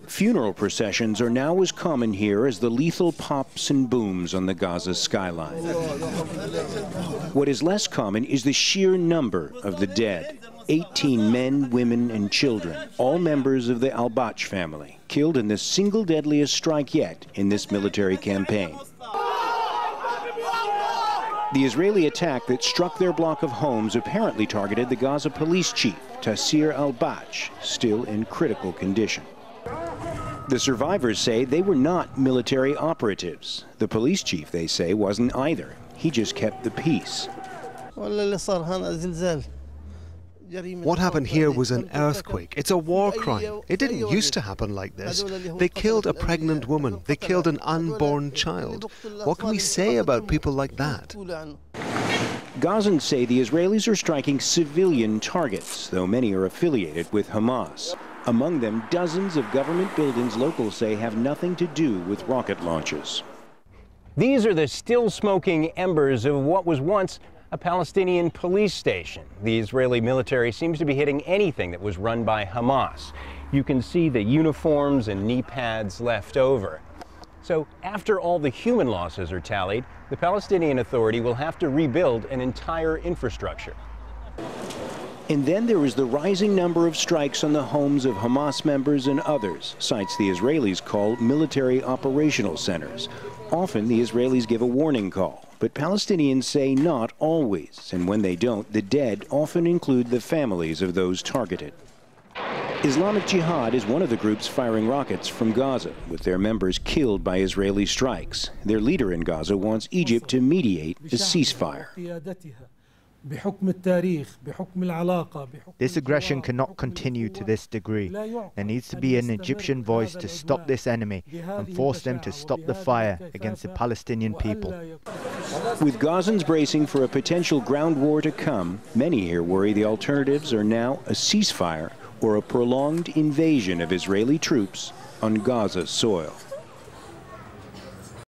Funeral processions are now as common here as the lethal pops and booms on the Gaza skyline. What is less common is the sheer number of the dead. 18 men, women, and children, all members of the al-Bach family, killed in the single deadliest strike yet in this military campaign. The Israeli attack that struck their block of homes apparently targeted the Gaza police chief, Taseer al-Bach, still in critical condition. The survivors say they were not military operatives. The police chief, they say, wasn't either. He just kept the peace. What happened here was an earthquake. It's a war crime. It didn't used to happen like this. They killed a pregnant woman. They killed an unborn child. What can we say about people like that? Gazans say the Israelis are striking civilian targets, though many are affiliated with Hamas. Among them, dozens of government buildings locals say have nothing to do with rocket launches. These are the still smoking embers of what was once a Palestinian police station. The Israeli military seems to be hitting anything that was run by Hamas. You can see the uniforms and knee pads left over. So after all the human losses are tallied, the Palestinian Authority will have to rebuild an entire infrastructure. And then there is the rising number of strikes on the homes of Hamas members and others, sites the Israelis call military operational centers. Often the Israelis give a warning call, but Palestinians say not always, and when they don't, the dead often include the families of those targeted. Islamic Jihad is one of the groups firing rockets from Gaza, with their members killed by Israeli strikes. Their leader in Gaza wants Egypt to mediate a ceasefire. This aggression cannot continue to this degree. There needs to be an Egyptian voice to stop this enemy and force them to stop the fire against the Palestinian people. With Gazans bracing for a potential ground war to come, many here worry the alternatives are now a ceasefire or a prolonged invasion of Israeli troops on Gaza's soil.